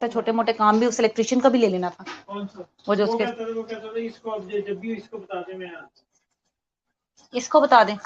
तो छोटे मोटे काम भी उस इलेक्ट्रिशियन का भी ले लेना था। कौन सा? वो जो वो उसके, कहता था, वो कहता था इसको अब जब भी इसको बता दे मैं इसको बता दें।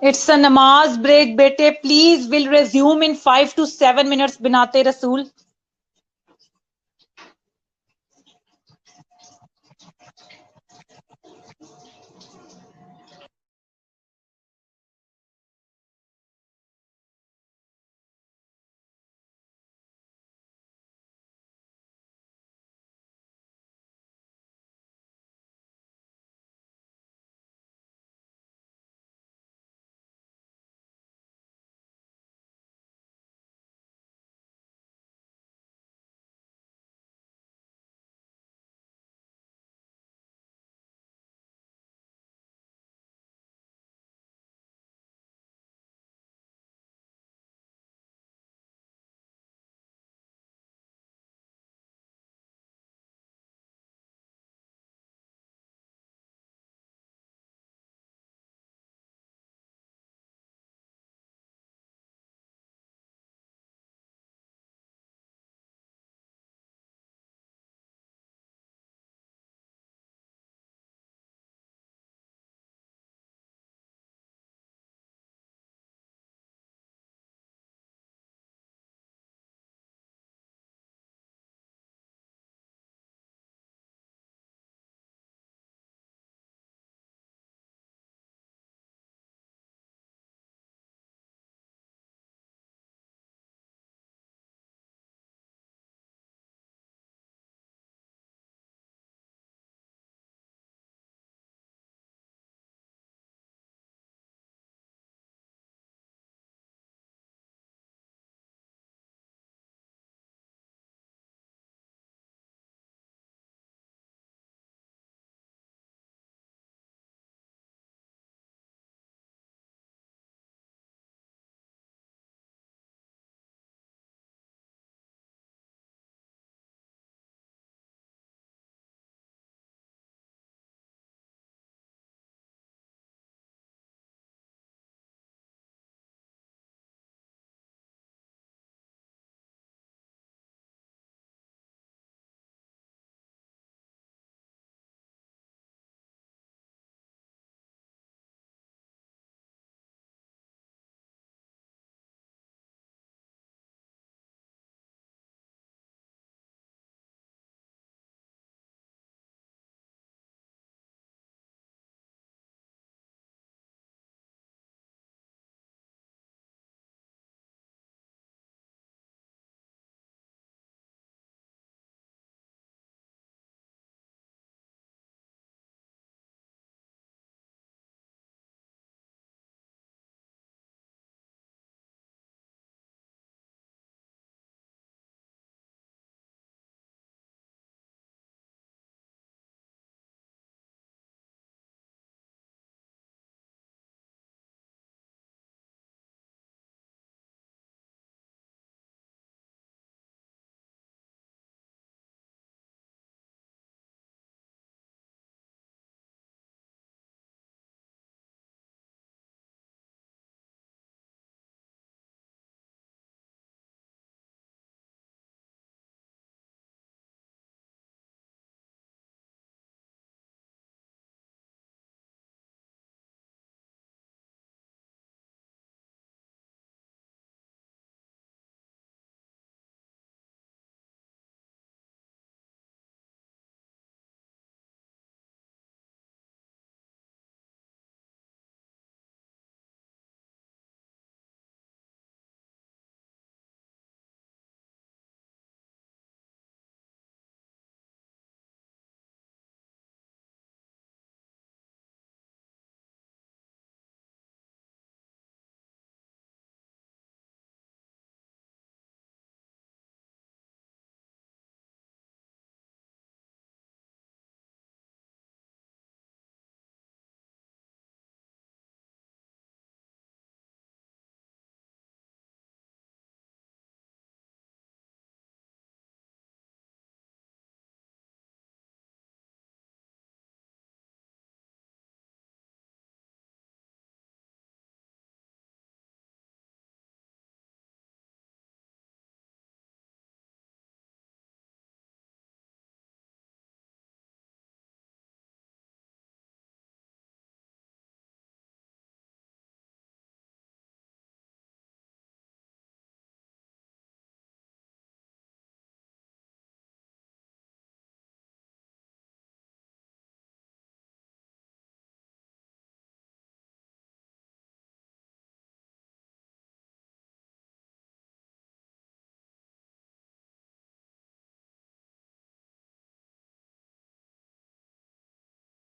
It's a namaz break, bete. Please, we'll resume in 5 to 7 minutes. Binate Rasool.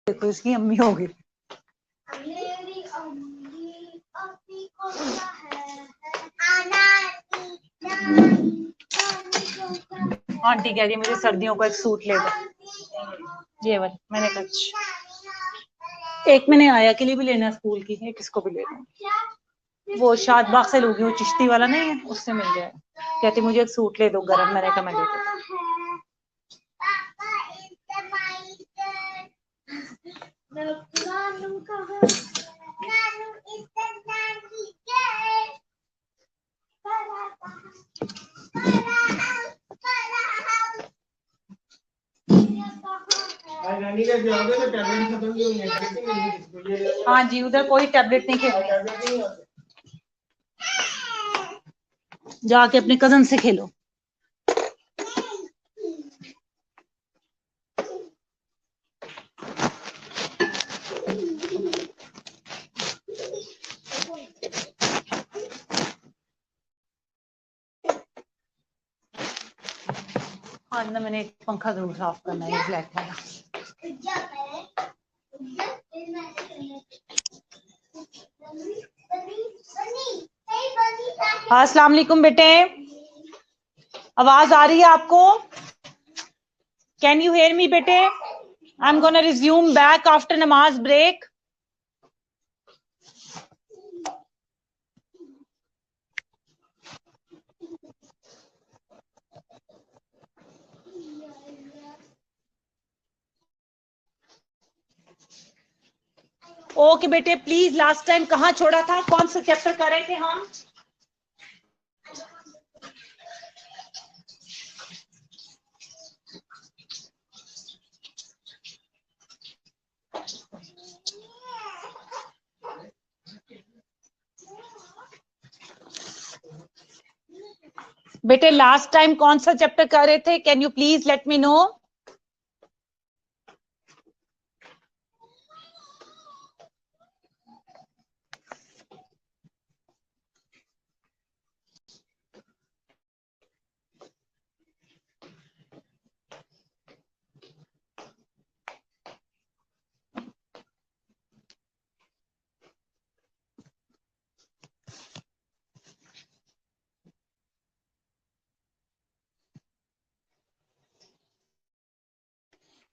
देखो इसकी अम्मी होगी। मेरी अम्मी अपनी को क्या है अनानी नानी नानी को क्या है। आंटी कह रही मुझे सर्दियों का एक सूट ले दो, ये वाला। मैंने कहा एक मैंने आया के लिए भी लेना है स्कूल की, एक इसको भी ले दो। वो शादबाग से लोगी, वो चिश्ती वाला नहीं है, उससे मिल जाएगा। कहती मुझे एक सूट ले दो गरम, मैंने कहा मैं ले दो। नानी का जाओगे तो टैबलेट खत्म नहीं होंगे, टैबलेट नहीं मिलेगी किसको, ये ले लो। हाँ जी, उधर कोई टैबलेट नहीं खेलनी, टैबलेट नहीं होते। जाके अपने कजन से खेलो। आज ना मैंने एक पंखा जरूर साफ करना है, ब्लैक वाला। हाँ, अस्सलाम वालेकुम बेटे, आवाज आ रही है आपको? कैन यू हेयर मी बेटे? I am gonna resume back after नमाज ब्रेक। ओके बेटे, प्लीज लास्ट टाइम कहाँ छोड़ा था, कौन सा चैप्टर कर रहे थे हम? बेटे लास्ट टाइम कौन सा चैप्टर कर रहे थे? Can you please let me know?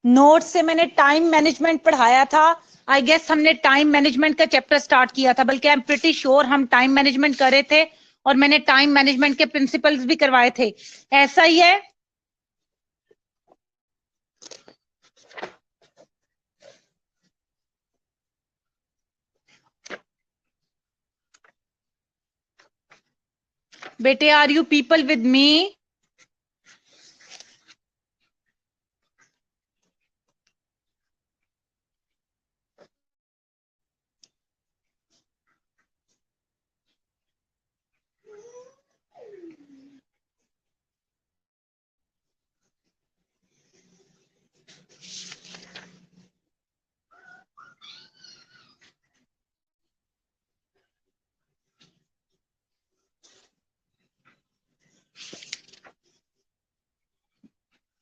Note से मैंने टाइम मैनेजमेंट पढ़ाया था। आई गेस हमने टाइम मैनेजमेंट का चैप्टर स्टार्ट किया था, बल्कि आई एम प्रिटी श्योर हम टाइम मैनेजमेंट कर रहे थे, और मैंने टाइम मैनेजमेंट के प्रिंसिपल्स भी करवाए थे। ऐसा ही है? बेटे are you people with me?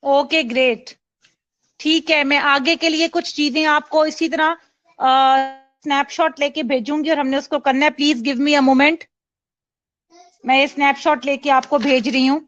Okay great, ठीक है। मैं आगे के लिए कुछ चीजें आपको इसी तरह स्नैपशॉट लेके भेजूंगी, और हमने उसको करना है। Please give me a moment, मैं ये स्नैपशॉट लेके आपको भेज रही हूँ।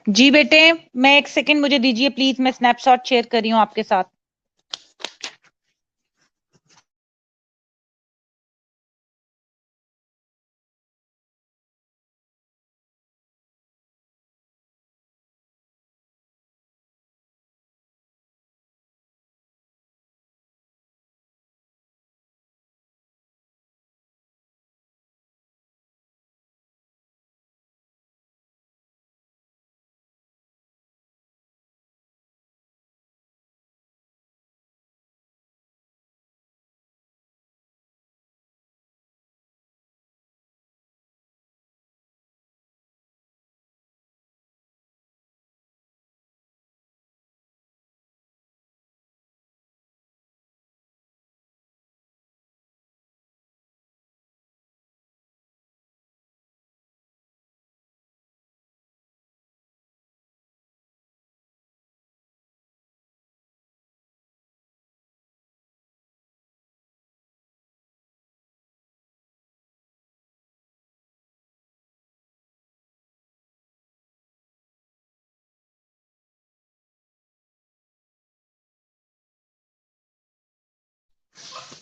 जी बेटे, मैं एक सेकंड मुझे दीजिए प्लीज, मैं स्नैपशॉट शेयर कर रही हूँ आपके साथ।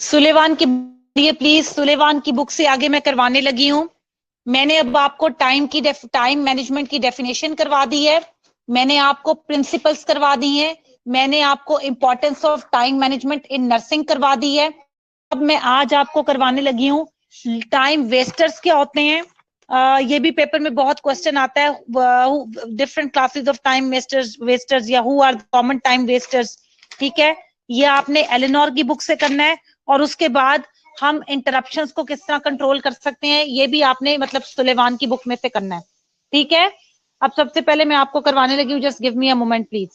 सुलेवान की प्लीज, सुलेवान की बुक से आगे मैं करवाने लगी हूँ। मैंने अब आपको टाइम मैनेजमेंट की डेफिनेशन करवा दी है, मैंने आपको प्रिंसिपल्स करवा दी हैं, मैंने आपको importance of time management in nursing करवा दी है। अब मैं आज आपको करवाने लगी हूँ टाइम वेस्टर्स क्या होते हैं। ये भी पेपर में बहुत क्वेश्चन आता है, different classes of time wasters या who are common time wasters. ठीक है, ये आपने एलेनोर की बुक से करना है, और उसके बाद हम इंटरप्शंस को किस तरह कंट्रोल कर सकते हैं ये भी आपने मतलब सुलेवान की बुक में से करना है। ठीक है, अब सबसे पहले मैं आपको करवाने लगी हूँ, just give me a moment please.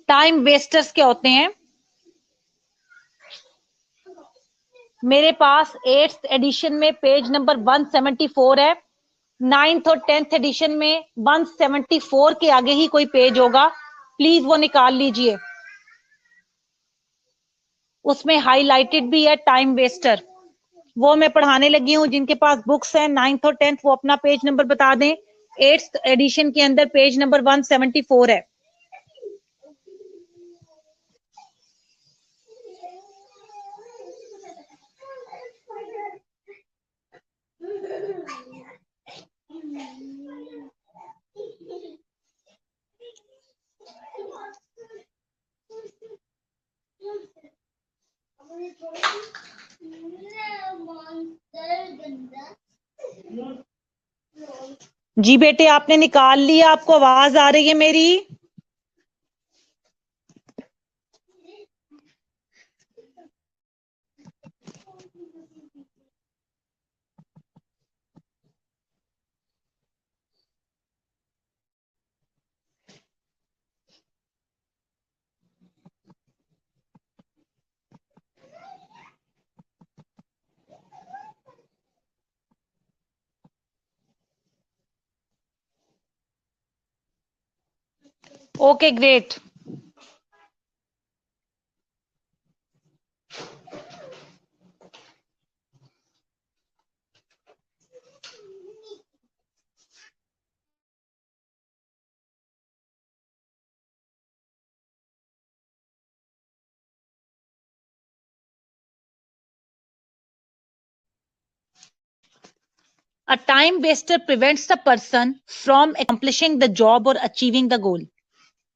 Time wasters क्या होते हैं? मेरे पास 8th एडिशन में पेज नंबर 174 है, 9th और 10th एडिशन में 174 के आगे ही कोई पेज होगा, प्लीज वो निकाल लीजिए। उसमें हाईलाइटेड भी है टाइम वेस्टर, वो मैं पढ़ाने लगी हूँ। जिनके पास बुक्स हैं 9th और 10th वो अपना पेज नंबर बता दें। 8th एडिशन के अंदर पेज नंबर 174 है। जी बेटे आपने निकाल लिया, आपको आवाज आ रही है मेरी? Okay great. A time waster prevents the person from accomplishing the job or achieving the goal.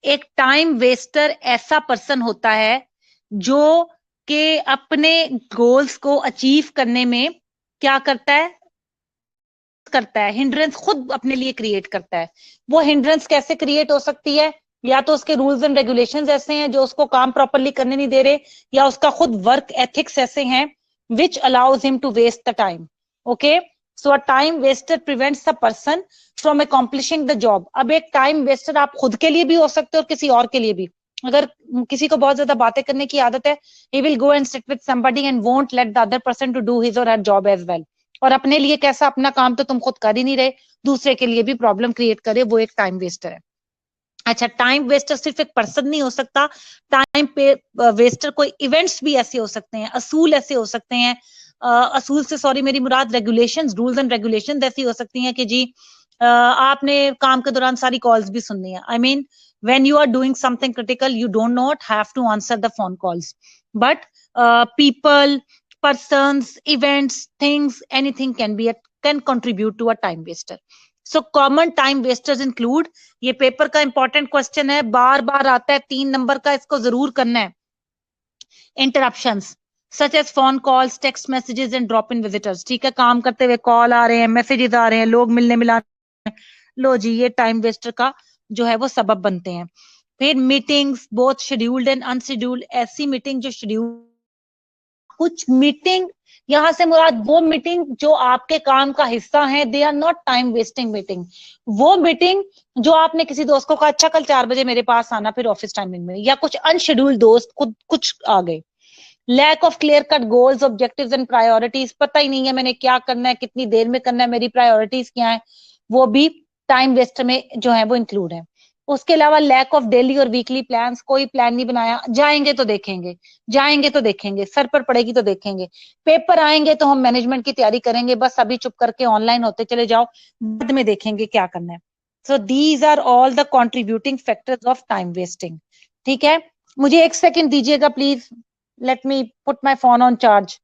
एक टाइम वेस्टर ऐसा पर्सन होता है जो कि अपने गोल्स को अचीव करने में क्या करता है, हिंड्रेंस खुद अपने लिए क्रिएट करता है। वो हिंड्रेंस कैसे क्रिएट हो सकती है? या तो उसके रूल्स एंड रेगुलेशंस ऐसे हैं जो उसको काम प्रॉपरली करने नहीं दे रहे, या उसका खुद वर्क एथिक्स ऐसे हैं which allows him to waste the time. Okay, so a time waster prevents the person from accomplishing the job. अब एक टाइम वेस्टर आप खुद के लिए भी हो सकते हो और किसी और के लिए भी। अगर किसी को बहुत ज्यादा बातें करने की आदत है, he will go and sit with somebody and won't let the other person to do his or her job as well। और अपने लिए कैसा, अपना काम तो तुम खुद कर ही नहीं रहे, दूसरे के लिए भी प्रॉब्लम क्रिएट करे, वो एक टाइम वेस्टर है। अच्छा, टाइम वेस्टर सिर्फ एक पर्सन नहीं हो सकता, टाइम पे वेस्टर कोई इवेंट्स भी ऐसे हो सकते हैं, असूल ऐसे हो सकते हैं, असूल से सॉरी मेरी मुराद रेगुलेशंस, रूल्स एंड रेगुलेशंस ऐसी हो सकती हैं कि जी आपने काम के दौरान सारी कॉल्स भी सुननी है। I mean when you are doing something critical you do not have to answer the phone calls, but people, persons, events, things, anything can contribute to a time waster. So common time wasters include, ये paper का important question है, बार बार आता है, 3 number का, इसको जरूर करना है। Interruptions such as phone calls, text messages and drop in visitors. ठीक है, काम करते हुए कॉल आ रहे हैं, मैसेजेस आ रहे हैं, लोग मिलने मिलाने, लो जी ये टाइम वेस्टर का जो है वो सबब बनते हैं। फिर meetings both scheduled and unscheduled, ऐसी मीटिंग जो शेड्यूल, कुछ मीटिंग यहां से मुराद वो मीटिंग जो आपके काम का हिस्सा है, they are not time wasting meeting. वो मीटिंग जो आपने किसी दोस्त को कहा अच्छा कल 4 बजे मेरे पास आना, फिर ऑफिस टाइमिंग में, या कुछ अनशेड्यूल्ड दोस्त खुद कुछ आ गए। Lack of clear cut goals, objectives and priorities, पता ही नहीं है मैंने क्या करना है, कितनी देर में करना है, मेरी प्रायोरिटीज क्या है, वो भी टाइम वेस्ट में जो है वो इंक्लूड है। उसके अलावा लैक ऑफ डेली और वीकली प्लान्स, कोई प्लान नहीं बनाया, जाएंगे तो देखेंगे, जाएंगे तो देखेंगे, सर पर पड़ेगी तो देखेंगे, पेपर आएंगे तो हम मैनेजमेंट की तैयारी करेंगे, बस अभी चुप करके ऑनलाइन होते चले जाओ, बाद में देखेंगे क्या करना है। So these are all the contributing factors of time wasting. ठीक है, मुझे 1 सेकेंड दीजिएगा please. Let me put my phone on charge.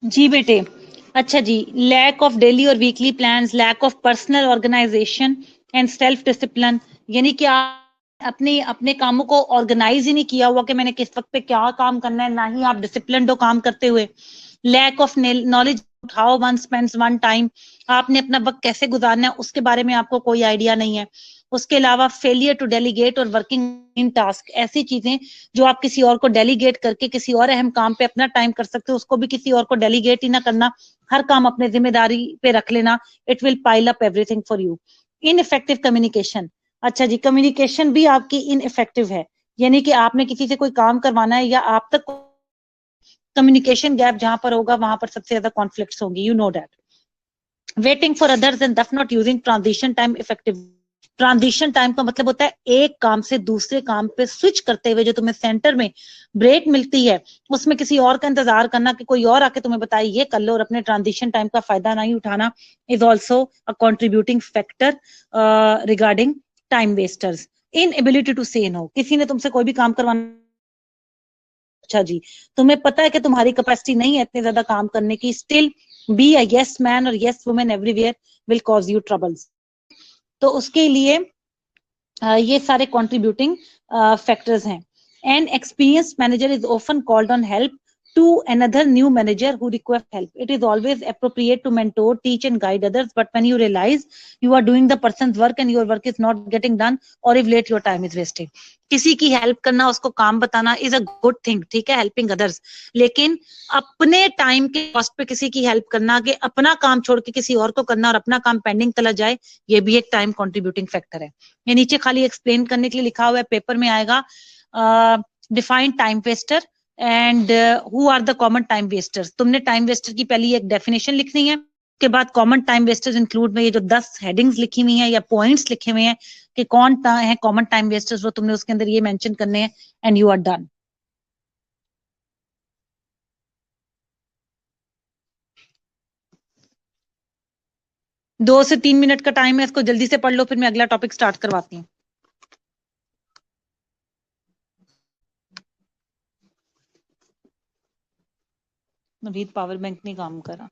जी बेटे, अच्छा जी, लैक ऑफ डेली और weekly plans, lack of personal organisation and self discipline, यानी कि आप अपने अपने कामों को ऑर्गेनाइज ही नहीं किया हुआ कि मैंने किस वक्त पे क्या काम करना है, ना ही आप डिसिप्लिन हो काम करते हुए। Lack of knowledge how one spends one time, आपने अपना वक्त कैसे गुजारना है उसके बारे में आपको कोई आइडिया नहीं है। उसके अलावा फेलियर टू डेलीगेट और वर्किंग इन टास्क, ऐसी चीजें जो आप किसी और को डेलीगेट करके किसी और अहम काम पे अपना टाइम कर सकते हो, उसको भी किसी और को डेलीगेट ही ना करना, हर काम अपने जिम्मेदारी पे रख लेना, it will pile up everything for you. Ineffective communication, अच्छा जी, कम्युनिकेशन भी आपकी इनइफेक्टिव है, यानी कि आपने किसी से कोई काम करवाना है या आप तक कम्युनिकेशन गैप जहां पर होगा वहां पर सबसे ज्यादा कॉन्फ्लिक्ट्स होंगी, you know that. Waiting for others and दफ not using transition time effective, transition time का मतलब होता है एक काम से दूसरे काम पे स्विच करते हुए जो तुम्हें सेंटर में ब्रेक मिलती है, उसमें किसी और का इंतजार करना कि कोई और आके तुम्हें बताए ये कर लो और अपने ट्रांजिशन टाइम का फायदा नहीं उठाना, is also a contributing factor regarding time wasters. Inability to say no, किसी ने तुमसे कोई भी काम करवाना, अच्छा जी, तुम्हें पता है कि तुम्हारी कैपेसिटी नहीं है इतने ज्यादा काम करने की, still be a yes man और yes women everywhere will cause you troubles. तो उसके लिए ये सारे कंट्रीब्यूटिंग फैक्टर्स हैं। An experience manager is often called on help to another new manager who requests help. It is always appropriate to mentor, teach and guide others, but when you realize you are doing the person's work and your work is not getting done, or if late, your time is wasted. किसी की help करना, उसको काम बताना is a good thing, ठीक है, helping others, लेकिन अपने टाइम के कॉस्ट पे किसी की हेल्प करना, कि अपना काम छोड़ के किसी और को करना और अपना काम पेंडिंग चला जाए, ये भी एक टाइम कंट्रीब्यूटिंग फैक्टर है। ये नीचे खाली एक्सप्लेन करने के लिए लिखा हुआ है, पेपर में आएगा, define time waster and who are the common time wasters. तुमने टाइम वेस्टर की पहली एक डेफिनेशन लिखनी है, उसके बाद कॉमन टाइम वेस्टर्स इंक्लूड में ये जो 10 हेडिंग्स लिखी हुई हैं या पॉइंट्स लिखे हुए हैं कि कौन है कॉमन टाइम वेस्टर्स, वो तुमने उसके अंदर ये मेंशन करने हैं एंड यू आर डन। दो से 3 मिनट का टाइम है, इसको जल्दी से पढ़ लो, फिर मैं अगला टॉपिक स्टार्ट करवाती हूँ। नवीद पावर बैंक नहीं काम करा।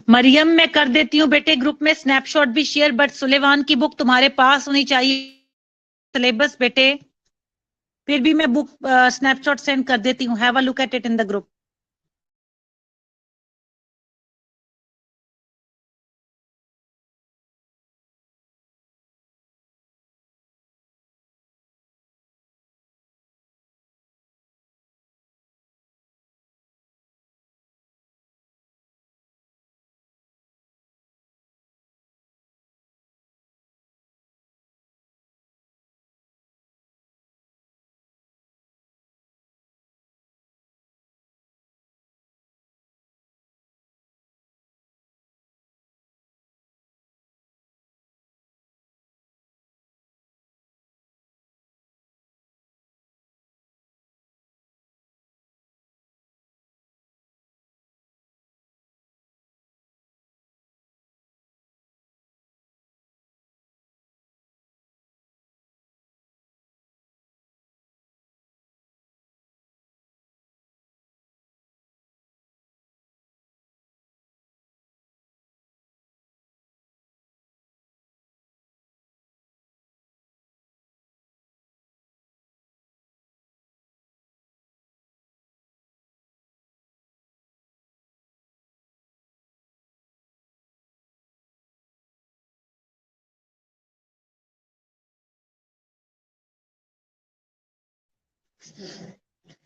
मरियम, मैं कर देती हूँ बेटे ग्रुप में स्नैपशॉट भी शेयर, बट सुलेमान की बुक तुम्हारे पास होनी चाहिए सिलेबस बेटे। फिर भी मैं बुक स्नैपशॉट सेंड कर देती हूँ, have a look at it in the group.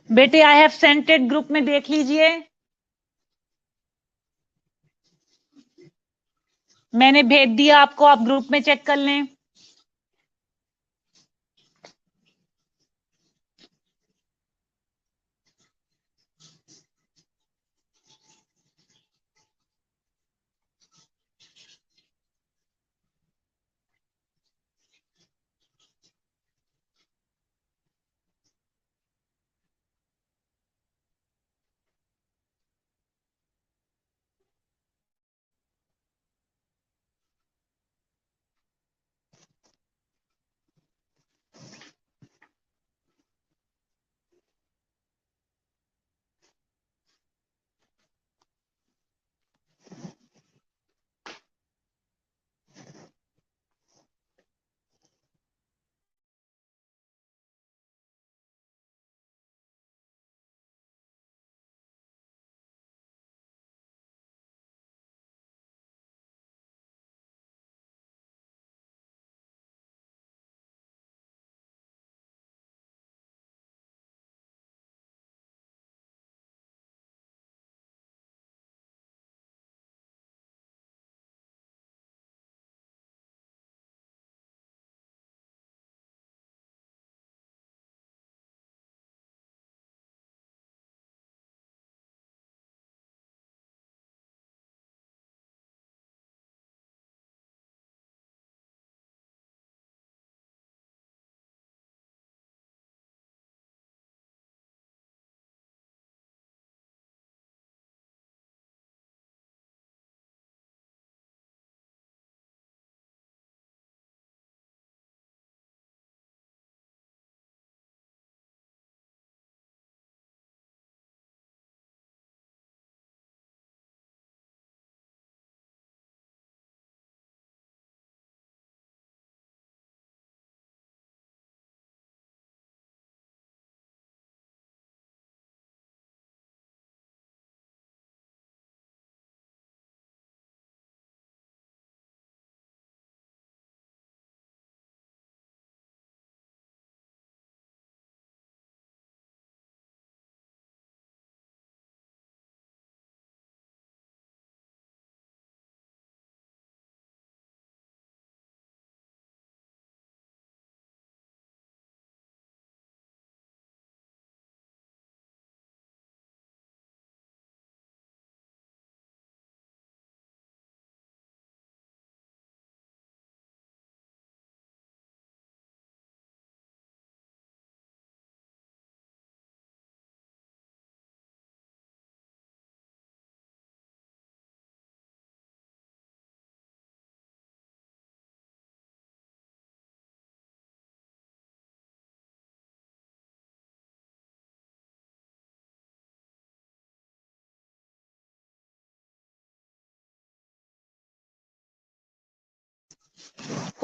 बेटे I have sent it group में, देख लीजिए। मैंने भेज दिया आपको, आप ग्रुप में चेक कर लें।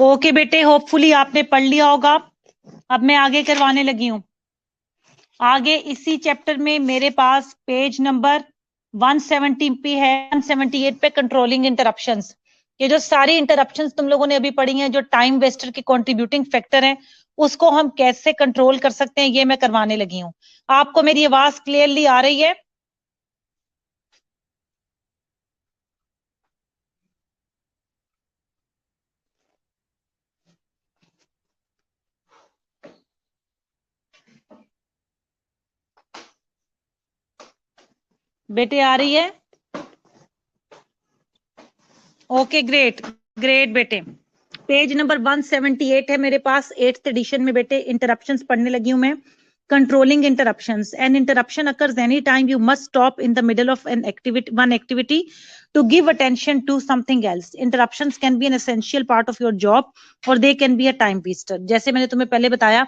ओके बेटे, होपफुली आपने पढ़ लिया होगा। अब मैं आगे करवाने लगी हूँ। आगे इसी चैप्टर में मेरे पास पेज नंबर 170 पे है, 178 पे कंट्रोलिंग इंटरप्शंस। ये जो सारी इंटरप्शंस तुम लोगों ने अभी पढ़ी हैं, जो टाइम वेस्टर के कंट्रीब्यूटिंग फैक्टर हैं, उसको हम कैसे कंट्रोल कर सकते हैं, ये मैं करवाने लगी हूँ। आपको मेरी आवाज क्लियरली आ रही है? बेटे आ रही है? ओके, ग्रेट ग्रेट बेटे। पेज नंबर 178 है मेरे पास, 8th एडिशन में बेटे इंटरप्शंस पढ़ने लगी हूं मैं। Controlling interruptions. An interruption occurs any time you must stop in the middle of an activity, one activity to give attention to something else. Interruptions can be an essential part of your job और they can be a time waster. जैसे मैंने तुम्हें पहले बताया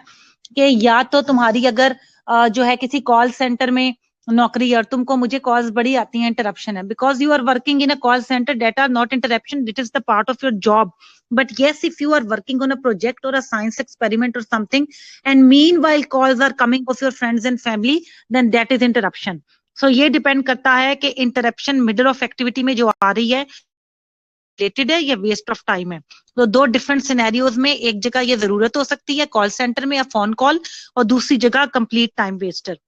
कि या तो तुम्हारी अगर जो है किसी कॉल सेंटर में नौकरी और तुमको, मुझे कॉल्स बड़ी आती हैं, इंटरप्शन है, because you are working in a call centre, that are not interruption, it is the part of your job. But yes, if you are working on a project or a science experiment or something, and meanwhile calls are coming of your friends and family, then that is interruption. So ये depend करता है कि interruption middle of activity में जो आ रही है related है या वेस्ट ऑफ टाइम है। तो दो डिफरेंट सिनेरियोज में, एक जगह ये जरूरत हो सकती है कॉल सेंटर में या फोन कॉल, और दूसरी जगह कंप्लीट टाइम वेस्टर।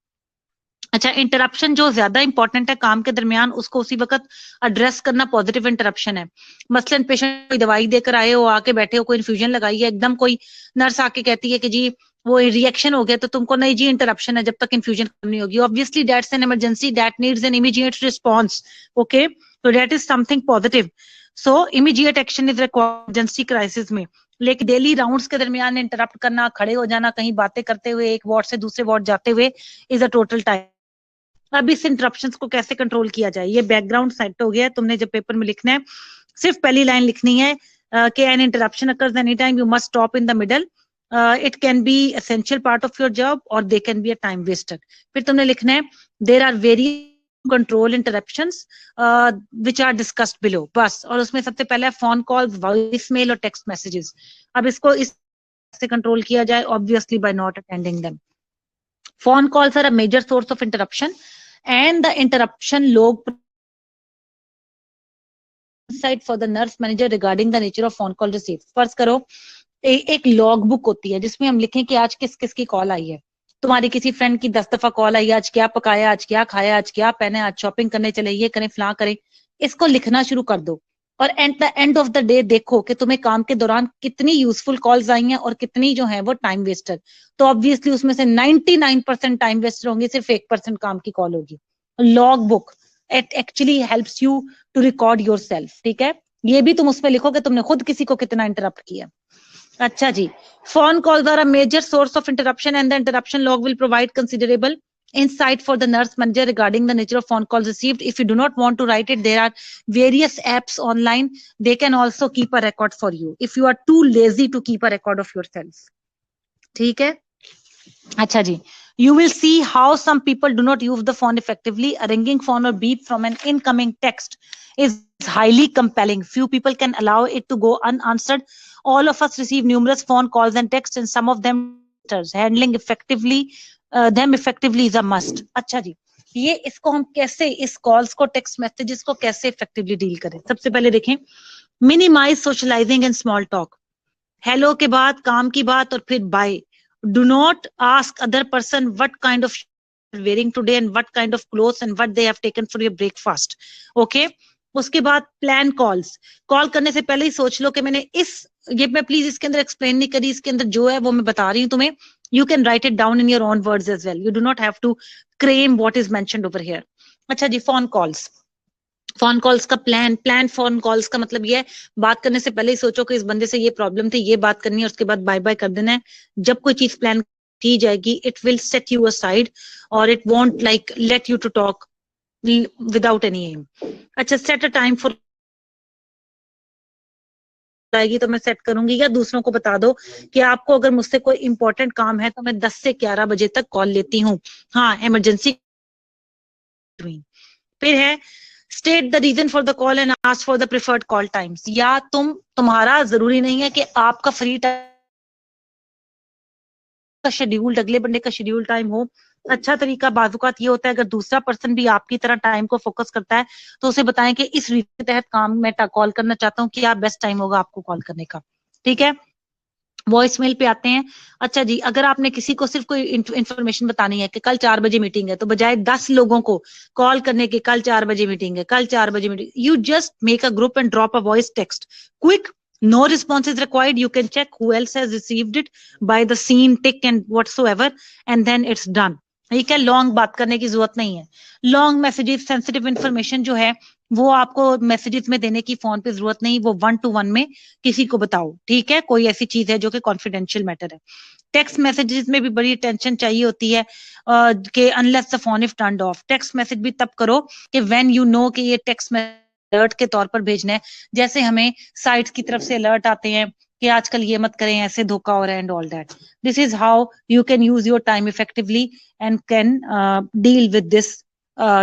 अच्छा, इंटरप्शन जो ज्यादा इंपॉर्टेंट है काम के दरमियान, उसको उसी वक्त एड्रेस करना पॉजिटिव इंटरप्शन है। मसलन पेशेंट कोई दवाई देकर आए हो, आके बैठे हो, कोई इन्फ्यूजन लगाई है, एकदम कोई नर्स आके कहती है कि जी वो रिएक्शन हो गया, तो तुमको नहीं जी इंटरप्शन है जब तक इन्फ्यूजन खत्म नहीं होगी। Obviously that's an emergency that needs an immediate response. Okay, तो that is something positive. So immediate action is required emergency crisis में। लेकिन डेली राउंड्स के दरमियान इंटरप्ट करना, खड़े हो जाना, कहीं बातें करते हुए, एक वार्ड से दूसरे वार्ड जाते हुए, इज अ टोटल टाइम। अब इस इंटरप्शंस को कैसे कंट्रोल किया जाए, ये बैकग्राउंड सेट हो गया। तुमने जब पेपर में लिखना है, सिर्फ पहली लाइन लिखनी है कि an interruption occurs any time you must stop in the middle, it can be essential part of your job और they can be a time waster. फिर तुमने लिखना है there are very control interruptions which are discussed below, बस। और उसमें सबसे पहले फोन कॉल, वॉइस मेल और टेक्स्ट मैसेजेस। अब इसको इस से कंट्रोल किया जाए, obviously by not attending them. Phone calls are a major source of interruption, and the interruption log insight for the nurse manager regarding the nature of phone call received. फर्ज करो एक log book होती है जिसमें हम लिखें कि आज किस किस की कॉल आई है। तुम्हारी किसी फ्रेंड की 10 दफा कॉल आई है, आज क्या पकाया, आज क्या खाया, आज क्या पहने, आज शॉपिंग करने चले, ये करें, फलां करें। इसको लिखना शुरू कर दो और at the end of the day देखो कि तुम्हें काम के दौरान कितनी यूजफुल कॉल्स आई हैं और कितनी जो है वो टाइम वेस्टर। तो ऑब्वियसली उसमें से 99% टाइम वेस्टर होंगे, सिर्फ 1% काम की कॉल होगी। Log book it actually helps you to record yourself. ठीक है, ये भी तुम उसमें लिखो कि तुमने खुद किसी को कितना इंटरप्ट किया। अच्छा जी, phone calls are a major source of interruption and the interruption log will provide considerable insight for the nurse manager regarding the nature of phone calls received. If you do not want to write it, there are various apps online. They can also keep a record for you if you are too lazy to keep a record of yourself. ठीक है? अच्छा जी, you will see how some people do not use the phone effectively. A ringing phone or beep from an incoming text is highly compelling. Few people can allow it to go unanswered. All of us receive numerous phone calls and texts, and some of them handling effectively them effectively is a must. अच्छा जी, ये इसको हम कैसे, इस calls को, text messages को कैसे effectively deal करें? सबसे पहले देखें, minimise socialising and small talk. Hello के बाद काम की बात और फिर bye. Do not ask other person what kind of wearing today and what kind of clothes and what they have taken for your breakfast. Okay? उसके बाद plan calls. Call करने से पहले ही सोच लो कि मैंने ये मैं प्लीज इसके अंदर एक्सप्लेन नहीं करी, इसके अंदर जो है वो मैं बता रही हूँ तुम्हें। You can write it down in your own words as well, you do not have to claim what is mentioned over here. अच्छा जी, फोन कॉल्स। फोन कॉल्स का प्लान फोन कॉल्स का मतलब ये है, बात करने से पहले ही सोचो कि इस बंदे से ये प्रॉब्लम थी, ये बात करनी है, उसके बाद बाय बाय कर देना है। जब कोई चीज प्लान की जाएगी, it will set you aside और it won't like let you to talk without any um. अच्छा, सेट अ टाइम फॉर आएगी तो मैं सेट करूंगी, या दूसरों को बता दो कि आपको अगर मुझसे कोई इंपॉर्टेंट काम है तो मैं 10 से 11 बजे तक कॉल लेती हूँ, हाँ इमरजेंसी। फिर है state the reason for the call and ask for the preferred call times. या तुम्हारा जरूरी नहीं है कि आपका फ्री टाइम का शेड्यूल्ड, अगले बंदे का शेड्यूल टाइम हो। अच्छा तरीका बाजुकात ये होता है, अगर दूसरा पर्सन भी आपकी तरह टाइम को फोकस करता है तो उसे बताएं कि इस रीजन के तहत काम मैं कॉल करना चाहता हूँ, क्या बेस्ट टाइम होगा आपको कॉल करने का। ठीक है, वॉइस मेल पे आते हैं। अच्छा जी, अगर आपने किसी को सिर्फ कोई इंफॉर्मेशन बतानी है कि कल 4 बजे मीटिंग है, तो बजाय 10 लोगों को कॉल करने के कल 4 बजे मीटिंग है, कल 4 बजे meeting, you just make a group and drop a voice text quick, no response is required, you can check who else has received it by the scene tick and whatsoever, and then it's done। ठीक है, long बात करने की जरूरत नहीं है। Long messages, sensitive information जो है वो आपको मैसेजेस में देने की फोन पे जरूरत नहीं, वो 1-to-1 में किसी को बताओ। ठीक है, कोई ऐसी चीज है जो कि कॉन्फिडेंशियल मैटर है। टेक्स्ट मैसेजेस में भी बड़ी अटेंशन चाहिए होती है कि unless the phone if turned of. Text message भी तब करो कि व्हेन यू नो कि ये टेक्स्ट अलर्ट के तौर पर भेजना है। जैसे हमें साइट्स की तरफ से अलर्ट आते हैं कि आजकल ये मत करें, ऐसे धोखा हो रहा है and all that. This is how you can use your time effectively and can deal with this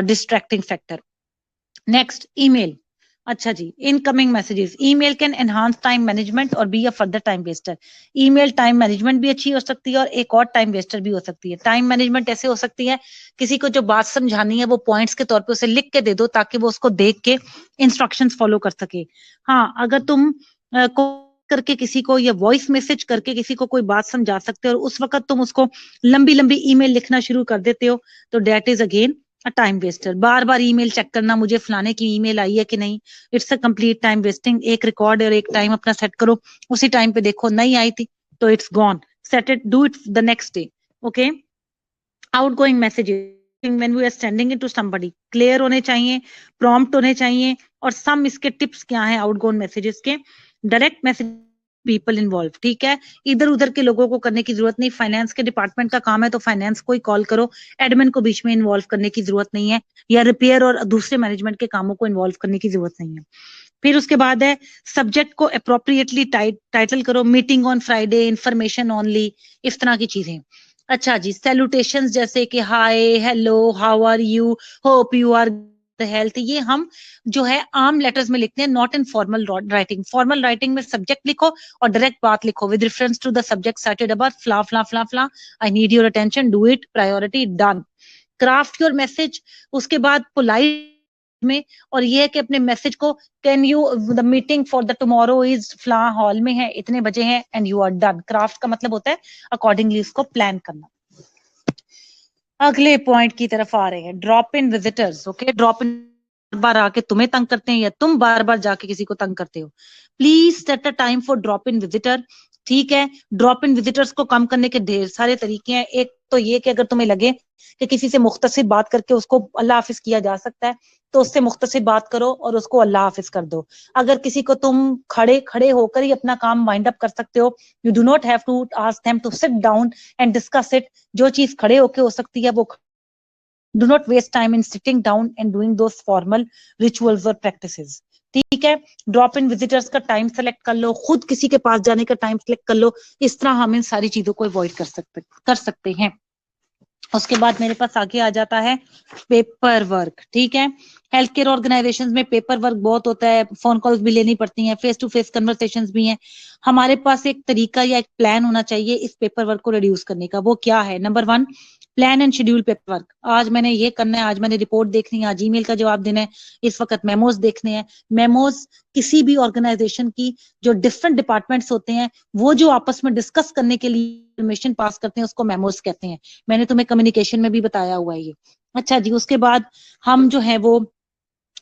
distracting factor. Next, email. अच्छा जी, incoming messages. Email can enhance time management और be a further time waster. Email time management भी अच्छी हो सकती है और एक और टाइम वेस्टर भी हो सकती है। टाइम मैनेजमेंट ऐसे हो सकती है, किसी को जो बात समझानी है वो पॉइंट्स के तौर पे उसे लिख के दे दो ताकि वो उसको देख के इंस्ट्रक्शंस फॉलो कर सके। हाँ, अगर तुम करके किसी को या वॉइस मैसेज करके किसी को कोई बात समझा सकते हो और उस वक्त तुम उसको लंबी लंबी ईमेल लिखना शुरू कर देते हो, तो that is again time waster. बार बार ईमेल चेक करना मुझे फलाने की ईमेल आई है कि नहीं, it's a complete time wasting. एक रिकॉर्ड और एक टाइम अपना सेट करो, उसी टाइम पे देखो, नहीं आई थी तो it's gone, set it, do it the next day. Okay, outgoing messages when we are sending it to somebody, clear होने चाहिए, प्रॉम्प्ट होने चाहिए। और सम इसके टिप्स क्या हैं आउटगोइंग मैसेजेस के। Direct message people involve. ठीक है, इधर उधर के लोगों को करने की जरूरत नहीं। फाइनेंस के डिपार्टमेंट का काम है तो फाइनेंस को ही कॉल करो, एडमिन को बीच में इन्वॉल्व करने की जरूरत नहीं है, या रिपेयर और दूसरे मैनेजमेंट के कामों को इन्वॉल्व करने की जरूरत नहीं है। फिर उसके बाद है सब्जेक्ट को अप्रोप्रिएटली टाइटल करो, meeting on Friday, information only, इस तरह की चीजें। अच्छा जी, सैल्यूटेशंस जैसे कि hi, hello, how are you, hope you are health, ये हम जो है आम लेटर्स में लिखते हैं, not in formal writing. Formal writing में सब्जेक्ट लिखो और डायरेक्ट बात लिखो with reference to the subject started about blah blah blah blah, I need your attention, do it, priority, done. Craft your message. उसके बाद पोलाइट में, और ये है कि अपने मैसेज को, can you, the meeting for the tomorrow is blah hall में है, इतने बजे है, and you are done. Craft का मतलब होता है अकॉर्डिंगली उसको प्लान करना। अगले पॉइंट की तरफ आ रहे हैं, drop in visitors. Okay, drop in बार आके तुम्हें तंग करते हैं या तुम बार बार जाके किसी को तंग करते हो, please set a time for drop in visitor. ठीक है, ड्रॉप इन विजिटर्स को कम करने के ढेर सारे तरीके हैं। एक तो ये कि अगर तुम्हें लगे कि किसी से मुख्तसिर बात करके उसको अल्लाह हाफिज किया जा सकता है तो उससे मुख्तसिर बात करो और उसको अल्लाह हाफिज कर दो। अगर किसी को तुम खड़े खड़े होकर ही अपना काम वाइंड अप कर सकते हो, you do not have to ask them to sit down and discuss it. जो चीज खड़े होके हो सकती है वो, do not waste time in sitting down and doing those formal rituals or practices। ठीक है, ड्रॉप इन विजिटर्स का टाइम सेलेक्ट कर लो, खुद किसी के पास जाने का टाइम सेलेक्ट कर लो। इस तरह हम इन सारी चीजों को अवॉइड कर सकते हैं। उसके बाद मेरे पास आगे आ जाता है पेपर वर्क। ठीक है, हेल्थ केयर ऑर्गेनाइजेशंस में पेपर वर्क बहुत होता है, फोन कॉल्स भी लेनी पड़ती हैं, फेस टू फेस कन्वर्सेशंस भी हैं। हमारे पास एक तरीका या एक प्लान होना चाहिए इस पेपर वर्क को रिड्यूस करने का। वो क्या है? Number 1, plan and schedule paper work. आज मैंने ये करना है, आज मैंने रिपोर्ट देखनी है, आज ईमेल का जवाब देना है, इस वक्त मेमोज देखने हैं। मेमोज किसी भी ऑर्गेनाइजेशन की जो डिफरेंट डिपार्टमेंट्स होते हैं वो जो आपस में डिस्कस करने के लिए इंफॉर्मेशन पास करते हैं उसको मेमोज कहते हैं। मैंने तुम्हें कम्युनिकेशन में भी बताया हुआ है ये। अच्छा जी, उसके बाद हम जो है वो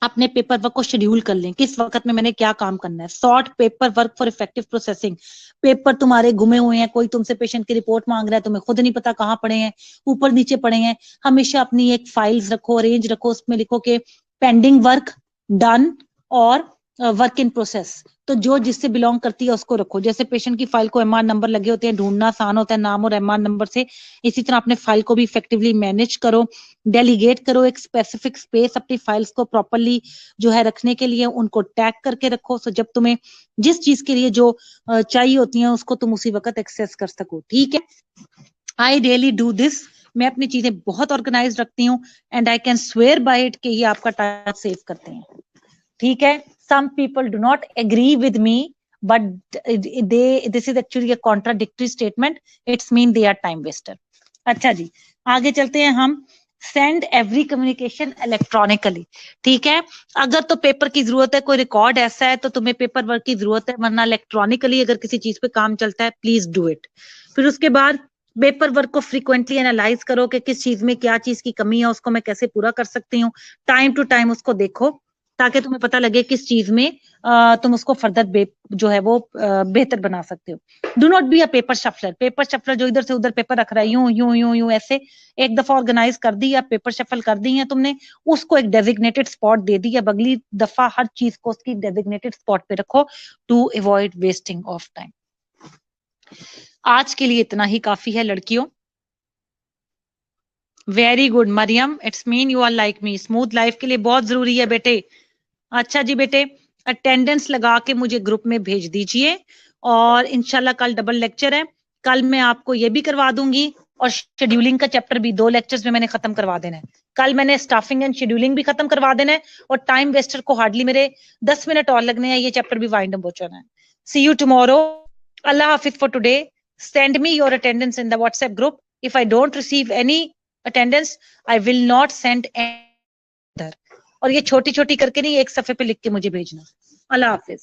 अपने पेपर वर्क को शेड्यूल कर लें, किस वक्त में मैंने क्या काम करना है। Sort paper work for effective processing. Paper तुम्हारे घुमे हुए हैं, कोई तुमसे पेशेंट की रिपोर्ट मांग रहा है, तुम्हें खुद नहीं पता कहाँ पड़े हैं, ऊपर नीचे पड़े हैं। हमेशा अपनी एक फाइल्स रखो, अरेंज रखो, उसमें लिखो कि पेंडिंग वर्क, डन और वर्क इन प्रोसेस। तो जो जिससे बिलोंग करती है उसको रखो। जैसे पेशेंट की फाइल को एमआर नंबर लगे होते हैं, ढूंढना आसान होता है नाम और एमआर नंबर से, इसी तरह अपने फाइल को भी इफेक्टिवली मैनेज करो। डेलीगेट करो एक स्पेसिफिक स्पेस अपनी फाइल्स को प्रॉपरली जो है रखने के लिए, उनको टैग करके रखो। सो जब तुम्हें जिस चीज के लिए जो चाहिए होती है उसको तुम उसी वक्त एक्सेस कर सको। ठीक है, आई रियली डू दिस मैं अपनी चीजें बहुत ऑर्गेनाइज रखती हूँ and I can swear by it कि ये आपका टाइम सेव करते हैं, ठीक है। Some people do not agree with me but this is actually a contradictory statement, it's mean they are time waster. अच्छा जी, आगे चलते हैं हम। सेंड एवरी कम्युनिकेशन इलेक्ट्रॉनिकली, ठीक है। अगर तो पेपर की जरूरत है, कोई रिकॉर्ड ऐसा है तो तुम्हें पेपर वर्क की जरूरत है, वरना इलेक्ट्रॉनिकली अगर किसी चीज पे काम चलता है प्लीज डू इट। फिर उसके बाद पेपर वर्क को फ्रीक्वेंटली एनालाइज करो कि किस चीज में क्या चीज की कमी है, उसको मैं कैसे पूरा कर सकती हूँ। टाइम टू टाइम उसको देखो ताकि तुम्हें पता लगे किस चीज में तुम उसको फर्दर जो है वो बेहतर बना सकते हो। Do not be a paper shuffler. Paper shuffler जो इधर से उधर पेपर रख रहा है यूं यूं यूं यूं ऐसे, एक दफा ऑर्गेनाइज कर दी या पेपर शफल कर दी है तुमने, उसको एक डेजिग्नेटेड स्पॉट दे दी, अब अगली दफा हर चीज को उसकी डेजिग्नेटेड स्पॉट पे रखो to avoid wasting of time. आज के लिए इतना ही काफी है लड़कियों। Very good Mariam, it's mean you are like me. Smooth life के लिए बहुत जरूरी है बेटे। अच्छा जी बेटे, अटेंडेंस लगा के मुझे ग्रुप में भेज दीजिए और इंशाल्लाह कल डबल लेक्चर है। कल मैं आपको ये भी करवा दूंगी और शेड्यूलिंग का चैप्टर भी 2 लेक्चर्स में मैंने खत्म करवा देना है। कल मैंने स्टाफिंग एंड शेड्यूलिंग भी खत्म करवा देना है और टाइम वेस्टर को हार्डली मेरे 10 मिनट और लगने हैं, ये चैप्टर भी वाइंड अप हो जाना है। See you tomorrow. अल्लाह हाफिज for today. Send me your attendance in the WhatsApp group. If I don't receive any attendance I will not send any. और ये छोटी छोटी करके नहीं, एक सफे पे लिख के मुझे भेजना। अल्लाह हाफिज।